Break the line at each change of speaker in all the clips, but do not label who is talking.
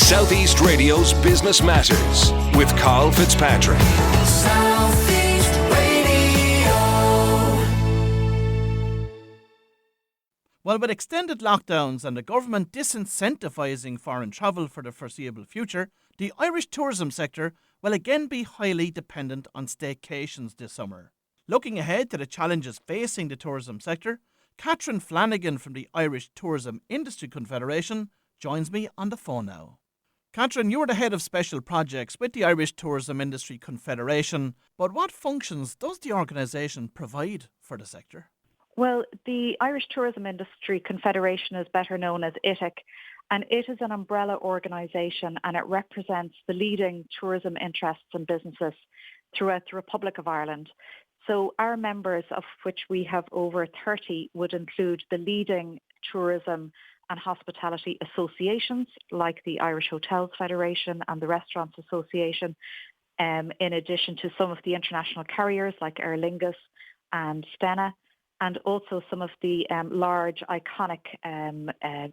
Southeast Radio's Business Matters with Carl Fitzpatrick.
Southeast Radio.
Well, with extended lockdowns and the government disincentivising foreign travel for the foreseeable future, the Irish tourism sector will again be highly dependent on staycations this summer. Looking ahead to the challenges facing the tourism sector, Catherine Flanagan from the Irish Tourism Industry Confederation joins me on the phone now. Catherine, you're the head of special projects with the Irish Tourism Industry Confederation, but what functions does the organisation provide for the sector?
Well, the Irish Tourism Industry Confederation is better known as ITIC, and it is an umbrella organisation and it represents the leading tourism interests and businesses throughout the Republic of Ireland. So our members, of which we have over 30, would include the leading tourism and hospitality associations like the Irish Hotels Federation and the Restaurants Association, in addition to some of the international carriers like Aer Lingus and Stena, and also some of the large iconic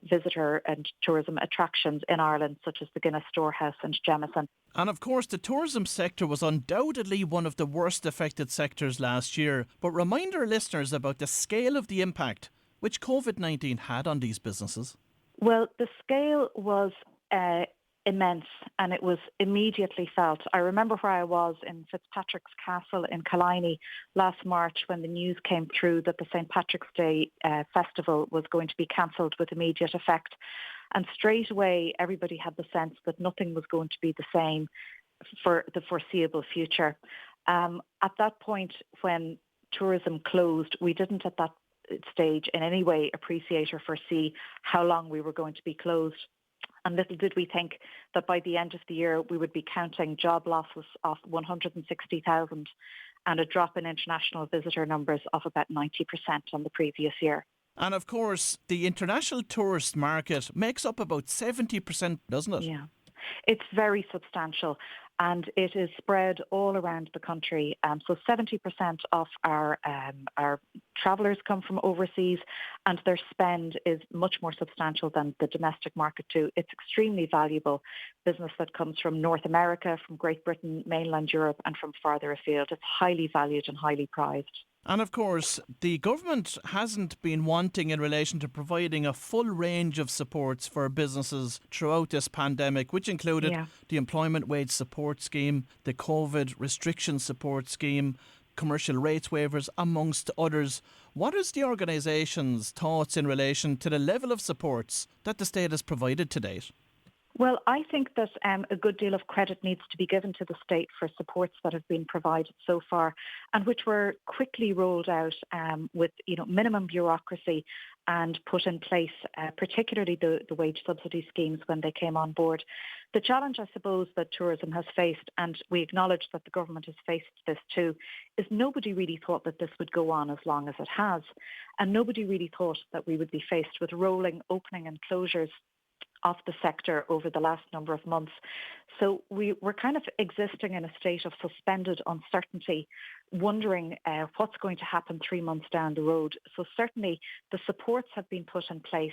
visitor and tourism attractions in Ireland, such as the Guinness Storehouse and Jameson.
And of course, the tourism sector was undoubtedly one of the worst affected sectors last year. But remind our listeners about the scale of the impact which COVID-19 had on these businesses.
Well, the scale was immense and it was immediately felt. I remember where I was in Fitzpatrick's Castle in Killiney last March when the news came through that the St. Patrick's Day festival was going to be cancelled with immediate effect. And straight away, everybody had the sense that nothing was going to be the same for the foreseeable future. At that point, when tourism closed, we didn't at that stage in any way appreciate or foresee how long we were going to be closed. And little did we think that by the end of the year, we would be counting job losses of 160,000 and a drop in international visitor numbers of about 90% on the previous year.
And of course, the international tourist market makes up about 70%, doesn't it?
Yeah, it's very substantial and it is spread all around the country. So 70% of our travellers come from overseas and their spend is much more substantial than the domestic market too. It's extremely valuable business that comes from North America, from Great Britain, mainland Europe and from farther afield. It's highly valued and highly prized.
And of course, the government hasn't been wanting in relation to providing a full range of supports for businesses throughout this pandemic, which included the Employment Wage Support Scheme, the COVID Restriction Support Scheme, commercial rates waivers, amongst others. What is the organisation's thoughts in relation to the level of supports that the state has provided to date?
Well, I think that a good deal of credit needs to be given to the state for supports that have been provided so far and which were quickly rolled out with minimum bureaucracy and put in place, particularly the wage subsidy schemes when they came on board. The challenge, I suppose, that tourism has faced, and we acknowledge that the government has faced this too, is nobody really thought that this would go on as long as it has. And nobody really thought that we would be faced with rolling opening and closures of the sector over the last number of months. So we're kind of existing in a state of suspended uncertainty, wondering what's going to happen 3 months down the road. So certainly the supports have been put in place.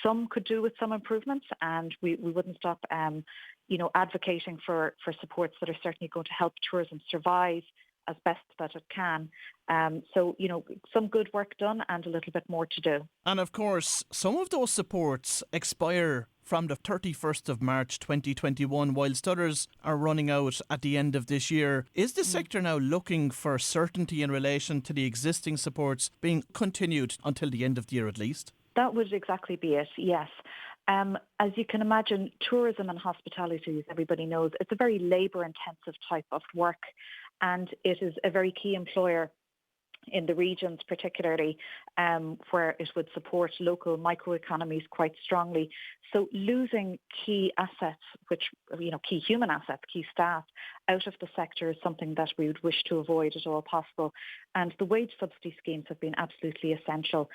Some could do with some improvements and we wouldn't stop advocating for supports that are certainly going to help tourism survive as best that it can. Some good work done and a little bit more to do.
And of course, some of those supports expire from the 31st of March 2021, whilst others are running out at the end of this year. Is the sector now looking for certainty in relation to the existing supports being continued until the end of the year at least?
That would exactly be it, yes. As you can imagine, tourism and hospitality, as everybody knows, it's a very labour-intensive type of work, and it is a very key employer in the regions particularly, where it would support local microeconomies quite strongly. So losing key assets, which, key human assets, key staff, out of the sector is something that we would wish to avoid at all possible. And the wage subsidy schemes have been absolutely essential.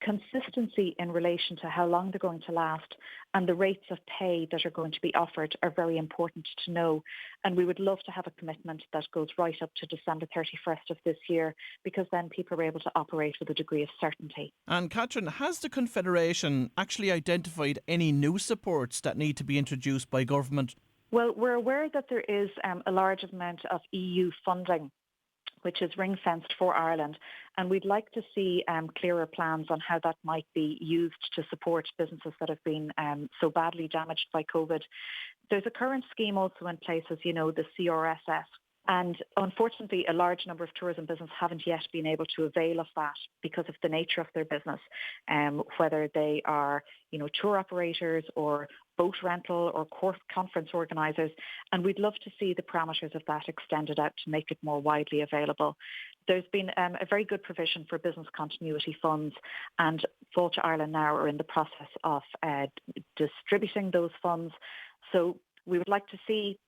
Consistency in relation to how long they're going to last and the rates of pay that are going to be offered are very important to know. And we would love to have a commitment that goes right up to December 31st of this year, because then people are able to operate with a degree of certainty.
And Catherine, has the Confederation actually identified any new supports that need to be introduced by government?
Well, we're aware that there is a large amount of EU funding which is ring-fenced for Ireland, and we'd like to see clearer plans on how that might be used to support businesses that have been so badly damaged by COVID. There's a current scheme also in place, as you know, the CRSS. And unfortunately, a large number of tourism businesses haven't yet been able to avail of that because of the nature of their business, whether they are, tour operators or boat rental or conference organisers. And we'd love to see the parameters of that extended out to make it more widely available. There's been a very good provision for business continuity funds, and Fáilte Ireland now are in the process of distributing those funds. So we would like to see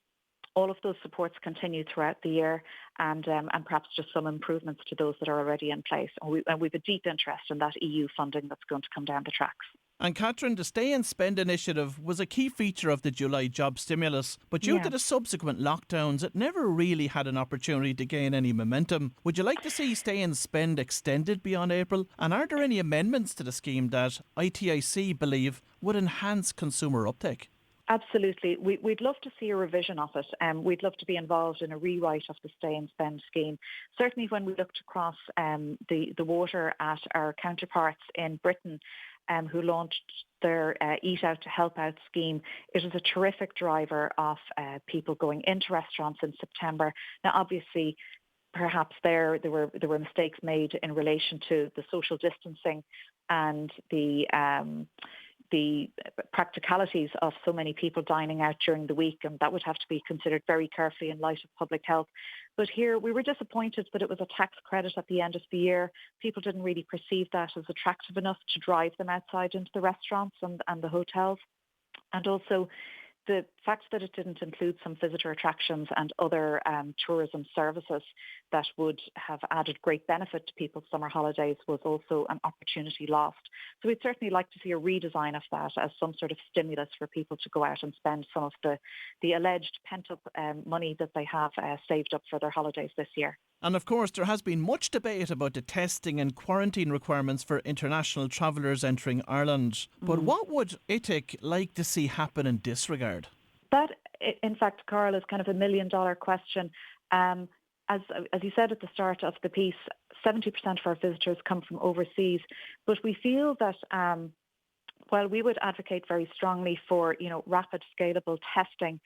all of those supports continue throughout the year, and perhaps just some improvements to those that are already in place. And we've a deep interest in that EU funding that's going to come down the tracks.
And Catherine, the Stay and Spend initiative was a key feature of the July job stimulus, but due to the subsequent lockdowns, it never really had an opportunity to gain any momentum. Would you like to see Stay and Spend extended beyond April? And are there any amendments to the scheme that ITIC believe would enhance consumer uptake?
Absolutely. We'd love to see a revision of it. We'd love to be involved in a rewrite of the Stay and Spend scheme. Certainly when we looked across the water at our counterparts in Britain, who launched their Eat Out to Help Out scheme, it was a terrific driver of people going into restaurants in September. Now, obviously, perhaps there were mistakes made in relation to the social distancing and the practicalities of so many people dining out during the week, and that would have to be considered very carefully in light of public health. But here we were disappointed that it was a tax credit at the end of the year. People didn't really perceive that as attractive enough to drive them outside into the restaurants and the hotels. And also the fact that it didn't include some visitor attractions and other tourism services that would have added great benefit to people's summer holidays was also an opportunity lost. So we'd certainly like to see a redesign of that as some sort of stimulus for people to go out and spend some of the alleged pent-up money that they have saved up for their holidays this year.
And of course, there has been much debate about the testing and quarantine requirements for international travellers entering Ireland. But what would ITIC like to see happen in this regard?
That, in fact, Carl, is kind of $1 million question. As you said at the start of the piece, 70% of our visitors come from overseas. But we feel that while we would advocate very strongly for, rapid, scalable testing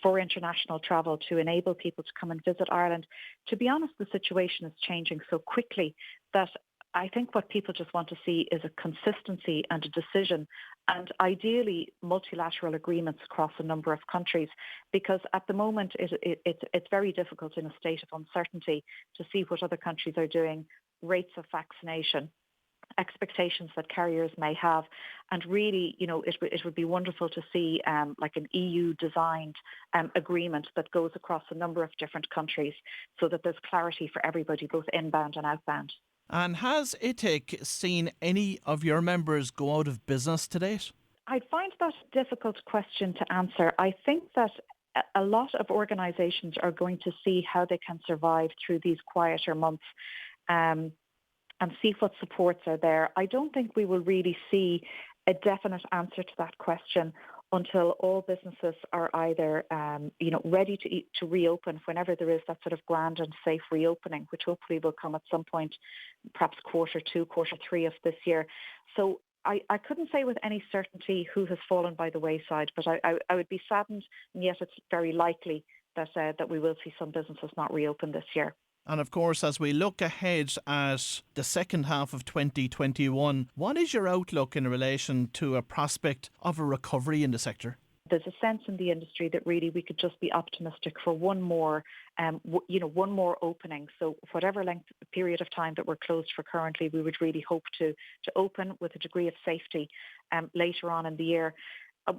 for international travel to enable people to come and visit Ireland, to be honest, the situation is changing so quickly that I think what people just want to see is a consistency and a decision, and ideally multilateral agreements across a number of countries, because at the moment it's very difficult in a state of uncertainty to see what other countries are doing, rates of vaccination, expectations that carriers may have. And really, it would be wonderful to see like an EU-designed agreement that goes across a number of different countries so that there's clarity for everybody, both inbound and outbound.
And has ITIC seen any of your members go out of business to date?
I'd find that a difficult question to answer. I think that a lot of organisations are going to see how they can survive through these quieter months and see what supports are there. I don't think we will really see a definite answer to that question until all businesses are either, ready to reopen whenever there is that sort of grand and safe reopening, which hopefully will come at some point, perhaps quarter 2, quarter 3 of this year. So I couldn't say with any certainty who has fallen by the wayside, but I would be saddened, and yet it's very likely that we will see some businesses not reopen this year.
And of course, as we look ahead at the second half of 2021, what is your outlook in relation to a prospect of a recovery in the sector?
There's a sense in the industry that really we could just be optimistic for one more opening. So whatever period of time that we're closed for currently, we would really hope to open with a degree of safety later on in the year.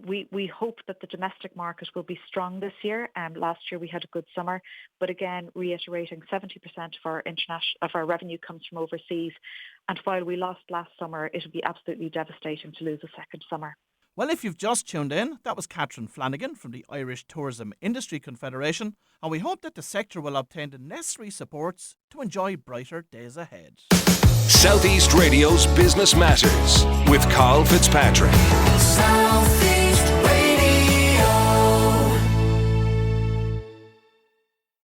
we hope that the domestic market will be strong this year. Last year we had a good summer, but again, reiterating 70% of our revenue comes from overseas. And while we lost last summer, it would be absolutely devastating to lose a second summer.
Well, if you've just tuned in, that was Catherine Flanagan from the Irish Tourism Industry Confederation, and we hope that the sector will obtain the necessary supports to enjoy brighter days ahead.
Southeast Radio's Business Matters with Carl Fitzpatrick.
Southeast Radio.